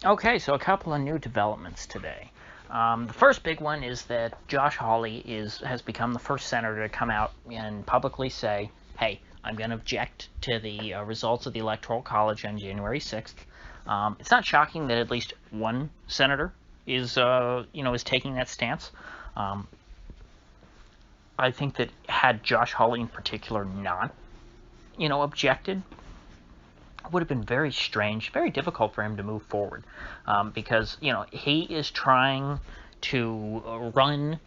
Okay, so a couple of new developments today. The first big one is that Josh Hawley has become the first senator to come out and publicly say, "Hey, I'm going to object to the results of the Electoral College on January 6th." It's not shocking that at least one senator is taking that stance. Um, I think that had Josh Hawley in particular not, objected, would have been very strange, very difficult for him to move forward, because he is trying to run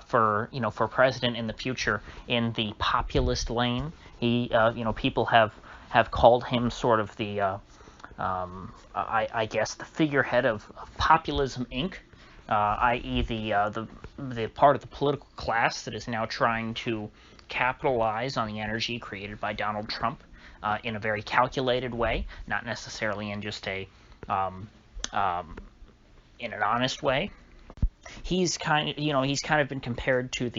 for president in the future in the populist lane. People have called him sort of the I guess the figurehead of Populism Inc., i.e. the part of the political class that is now trying to capitalize on the energy created by Donald Trump in a very calculated way, not necessarily in just um, in an honest way. He's kind of been compared to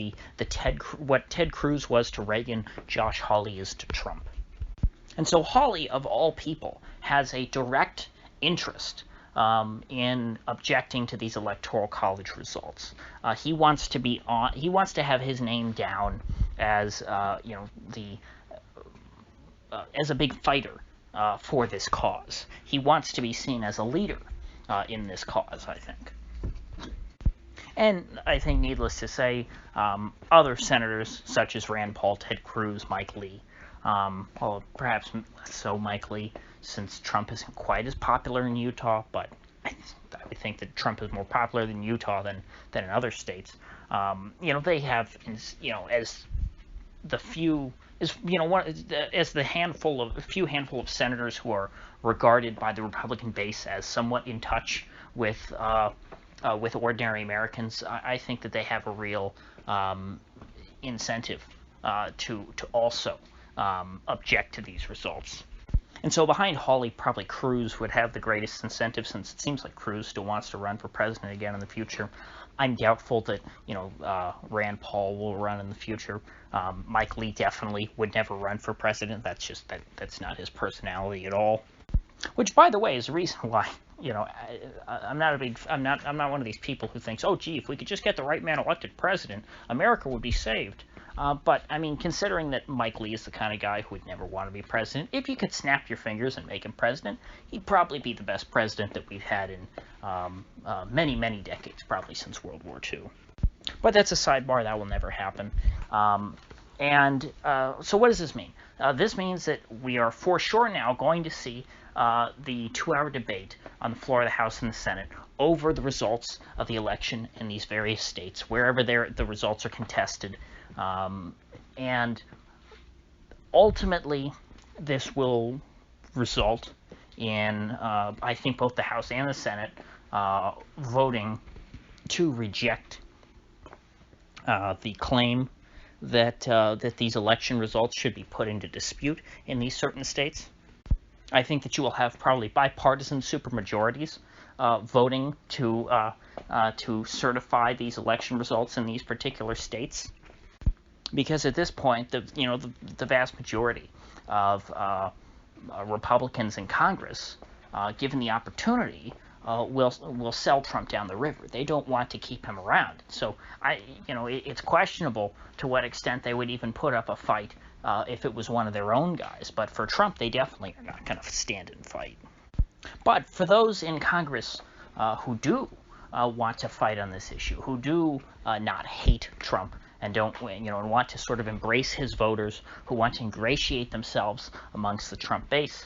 what Ted Cruz was to Reagan, Josh Hawley is to Trump. And so Hawley, of all people, has a direct interest in objecting to these electoral college results. He wants to have his name down as as a big fighter for this cause. He wants to be seen as a leader in this cause, I think. And I think, needless to say, other senators such as Rand Paul, Ted Cruz, Mike Lee, well, perhaps less so Mike Lee, since Trump isn't quite as popular in Utah, but I think that Trump is more popular in Utah than in other states. They have, as the few is as the few handful of senators who are regarded by the Republican base as somewhat in touch with ordinary Americans. I think that they have a real incentive to also object to these results. And so behind Hawley, probably Cruz would have the greatest incentive, since it seems like Cruz still wants to run for president again in the future. I'm doubtful that Rand Paul will run in the future. Mike Lee definitely would never run for president. That's not his personality at all. Which, by the way, is the reason why I'm not one of these people who thinks, oh, gee, if we could just get the right man elected president, America would be saved. But, I mean, considering that Mike Lee is the kind of guy who would never want to be president, if you could snap your fingers and make him president, he'd probably be the best president that we've had in many, many decades, probably since World War II. But that's a sidebar. That will never happen. So what does this mean? This means that we are for sure now going to see the 2-hour debate on the floor of the House and the Senate over the results of the election in these various states, wherever the results are contested. And ultimately, this will result in, I think, both the House and the Senate voting to reject the claim that these election results should be put into dispute in these certain states. I think that you will have probably bipartisan supermajorities voting to certify these election results in these particular states, because at this point, the vast majority of Republicans in Congress, given the opportunity, will sell Trump down the river. They don't want to keep him around. So it's questionable to what extent they would even put up a fight if it was one of their own guys. But for Trump, they definitely are not going to stand and fight. But for those in Congress who do want to fight on this issue, who do not hate Trump and don't, and want to sort of embrace his voters, who want to ingratiate themselves amongst the Trump base,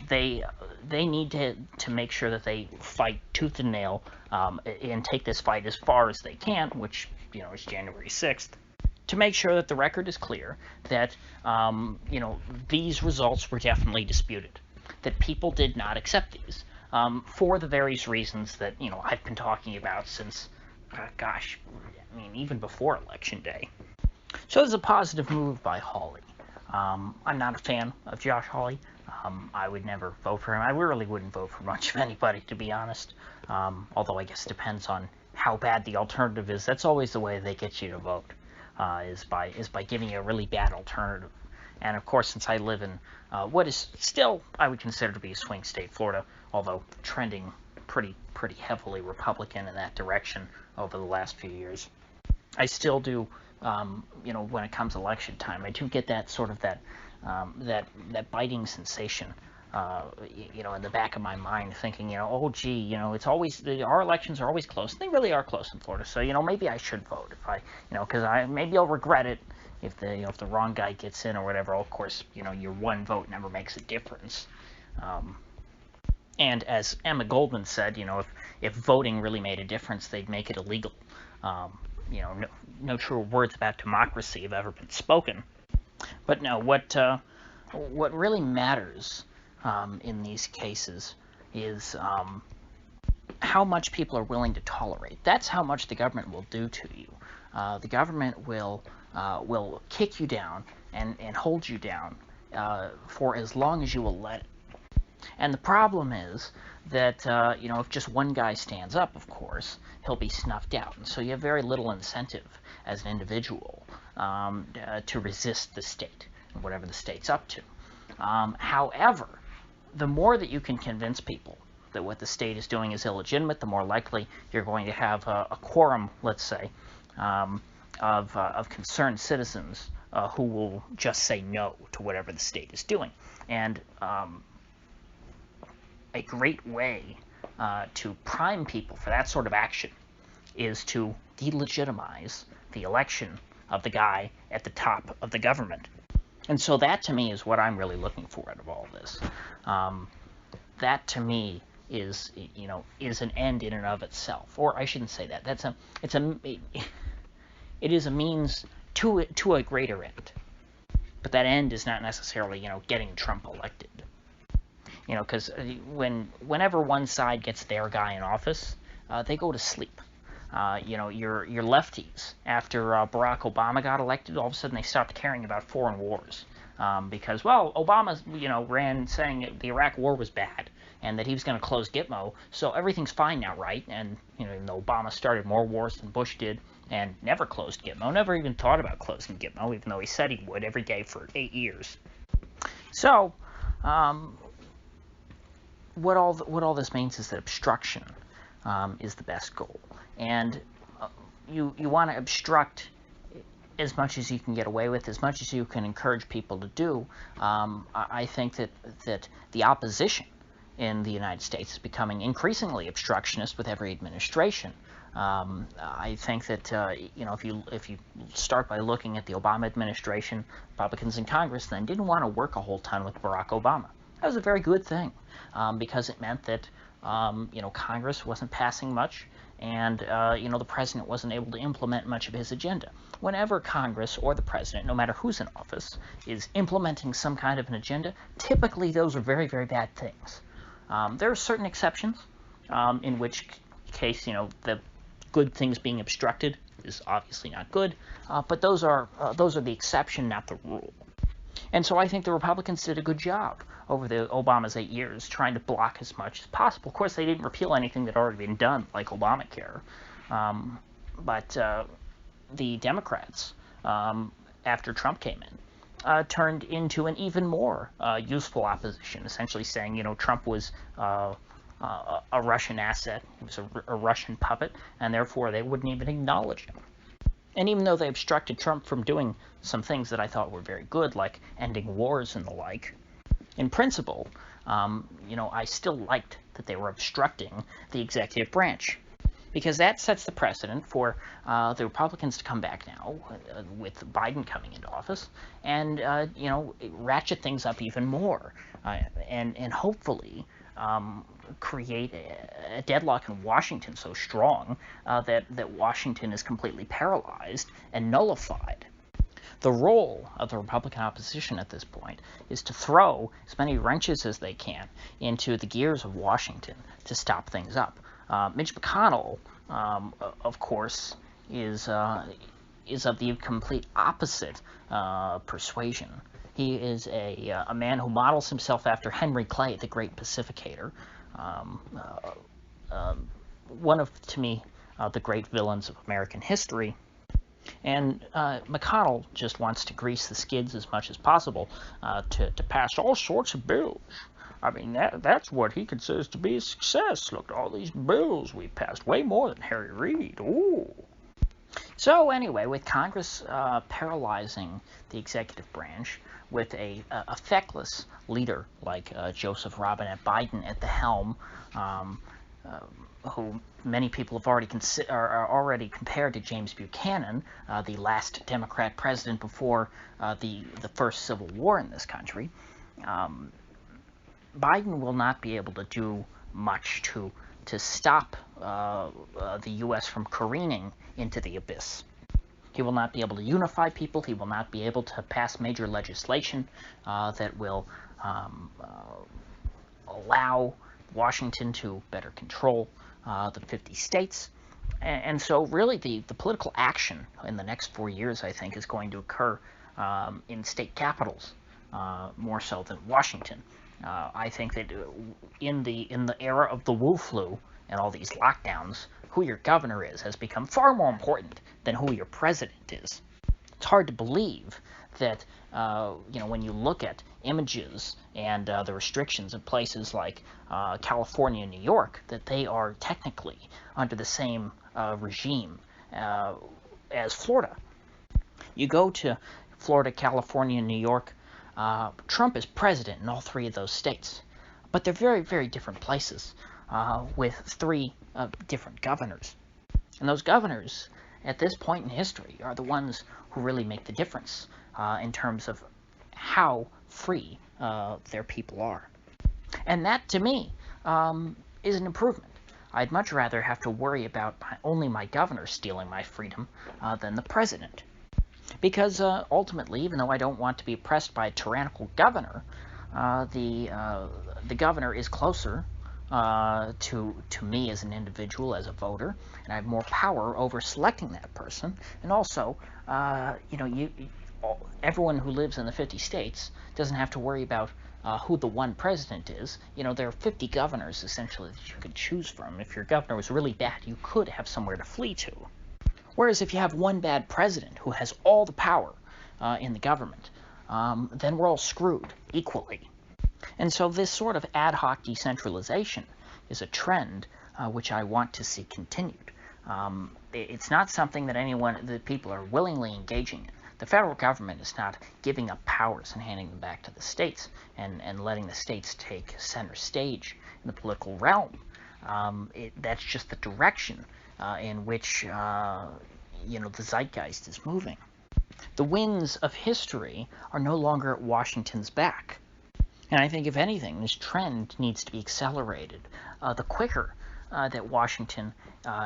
they need to make sure that they fight tooth and nail and take this fight as far as they can, which is January 6th, to make sure that the record is clear that these results were definitely disputed, that people did not accept these for the various reasons that I've been talking about since, even before Election Day. So there's a positive move by Hawley. I'm not a fan of Josh Hawley. I would never vote for him. I really wouldn't vote for much of anybody, to be honest. Although I guess it depends on how bad the alternative is. That's always the way they get you to vote, is by giving you a really bad alternative. And of course, since I live in what is still I would consider to be a swing state, Florida, although trending pretty heavily Republican in that direction over the last few years. I still do, when it comes election time, I do get that sort of that biting sensation, in the back of my mind, thinking, oh gee, it's always our elections are always close. They really are close in Florida, so maybe I should vote if I, because maybe I'll regret it if the wrong guy gets in or whatever. Of course, your one vote never makes a difference. And as Emma Goldman said, if voting really made a difference, they'd make it illegal. No truer words about democracy have ever been spoken. But no, what really matters in these cases is how much people are willing to tolerate. That's how much the government will do to you. The government will kick you down and hold you down for as long as you will let it. And the problem is that, if just one guy stands up, of course, he'll be snuffed out. And so you have very little incentive as an individual to resist the state, whatever the state's up to. However, the more that you can convince people that what the state is doing is illegitimate, the more likely you're going to have a quorum, let's say, of concerned citizens who will just say no to whatever the state is doing. And a great way to prime people for that sort of action is to delegitimize the election of the guy at the top of the government. And so that, to me, is what I'm really looking for out of all this. That, to me, is an end in and of itself. Or I shouldn't say that. It is a means to a greater end. But that end is not necessarily, getting Trump elected. Because whenever one side gets their guy in office, they go to sleep. Your lefties, after Barack Obama got elected, all of a sudden they stopped caring about foreign wars. Because, Obama, ran saying the Iraq war was bad and that he was going to close Gitmo, so everything's fine now, right? And, even though Obama started more wars than Bush did and never closed Gitmo, never even thought about closing Gitmo, even though he said he would every day for 8 years. So, what all this means is that obstruction is the best goal, and you want to obstruct as much as you can get away with, as much as you can encourage people to do. I think that the opposition in the United States is becoming increasingly obstructionist with every administration. I think that if you start by looking at the Obama administration, Republicans in Congress then didn't want to work a whole ton with Barack Obama. That was a very good thing, because it meant that Congress wasn't passing much, and the president wasn't able to implement much of his agenda. Whenever Congress or the president, no matter who's in office, is implementing some kind of an agenda, typically those are very, very bad things. There are certain exceptions, in which case, the good things being obstructed is obviously not good, but those are the exception, not the rule. And so I think the Republicans did a good job over Obama's 8 years trying to block as much as possible. Of course, they didn't repeal anything that had already been done, like Obamacare. But the Democrats, after Trump came in, turned into an even more useful opposition, essentially saying, Trump was a Russian asset, he was a Russian puppet, and therefore they wouldn't even acknowledge him. And even though they obstructed Trump from doing some things that I thought were very good, like ending wars and the like, in principle, I still liked that they were obstructing the executive branch, because that sets the precedent for the Republicans to come back now, with Biden coming into office, and ratchet things up even more, and hopefully create a deadlock in Washington so strong that Washington is completely paralyzed and nullified. The role of the Republican opposition at this point is to throw as many wrenches as they can into the gears of Washington to stop things up. Mitch McConnell, of course, is of the complete opposite persuasion. He is a man who models himself after Henry Clay, the great pacificator, one of, to me, the great villains of American history. And McConnell just wants to grease the skids as much as possible to pass all sorts of bills I mean, that's what he considers to be a success. Look at all these bills we passed, way more than Harry Reid. Ooh. So anyway, with Congress paralyzing the executive branch, with a feckless leader like Joseph Robinette Biden at the helm, who many people have are already compared to James Buchanan, the last Democrat president before the first Civil War in this country, Biden will not be able to do much to stop the U.S. from careening into the abyss. He will not be able to unify people. He will not be able to pass major legislation that will allow Washington to better control the 50 states. And so really the political action in the next 4 years, I think, is going to occur in state capitals more so than Washington. I think that in the era of the Wu flu and all these lockdowns, who your governor is has become far more important than who your president is. It's hard to believe that when you look at images and the restrictions in places like California and New York, that they are technically under the same regime as Florida. You go to Florida, California, and New York, Trump is president in all three of those states, but they're very, very different places with three different governors. And those governors, at this point in history, are the ones who really make the difference in terms of how free their people are. And that, to me, is an improvement. I'd much rather have to worry about only my governor stealing my freedom than the president. Because ultimately, even though I don't want to be oppressed by a tyrannical governor, the governor is closer to me as an individual, as a voter, and I have more power over selecting that person. And also, everyone who lives in the 50 states doesn't have to worry about who the one president is. There are 50 governors, essentially, that you could choose from. If your governor was really bad, you could have somewhere to flee to. Whereas if you have one bad president who has all the power in the government, then we're all screwed equally. And so this sort of ad hoc decentralization is a trend which I want to see continued. It's not something that people are willingly engaging in. The federal government is not giving up powers and handing them back to the states and letting the states take center stage in the political realm. That's just the direction in which the zeitgeist is moving. The winds of history are no longer at Washington's back. And I think, if anything, this trend needs to be accelerated. The quicker that Washington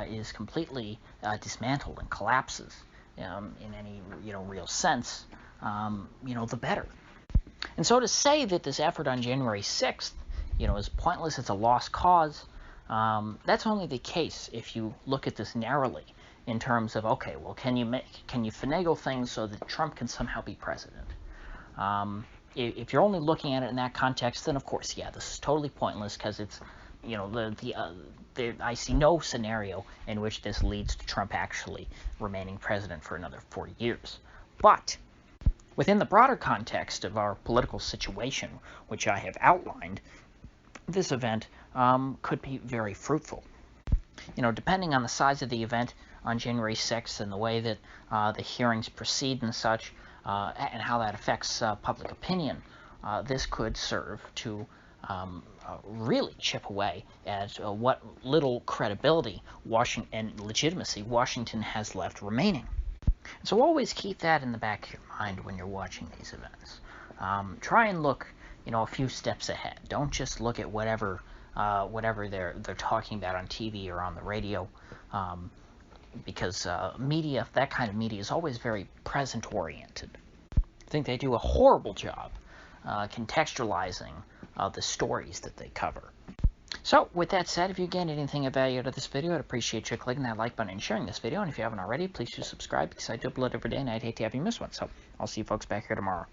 is completely dismantled and collapses in any real sense, the better. And so to say that this effort on January 6th, is pointless, it's a lost cause, that's only the case if you look at this narrowly in terms of, okay, well, can you finagle things so that Trump can somehow be president? If you're only looking at it in that context, then of course, yeah, this is totally pointless because it's, I see no scenario in which this leads to Trump actually remaining president for another 4 years. But within the broader context of our political situation, which I have outlined, this event could be very fruitful. Depending on the size of the event on January 6th and the way that the hearings proceed and such, and how that affects public opinion, this could serve to really chip away at what little credibility and legitimacy Washington has left remaining. So always keep that in the back of your mind when you're watching these events. Try and look, a few steps ahead. Don't just look at whatever they're talking about on TV or on the radio, because media, that kind of media, is always very present-oriented. I think they do a horrible job contextualizing the stories that they cover. So, with that said, if you gained anything of value out of this video, I'd appreciate you clicking that like button and sharing this video. And if you haven't already, please do subscribe, because I do upload every day, and I'd hate to have you miss one. So, I'll see you folks back here tomorrow.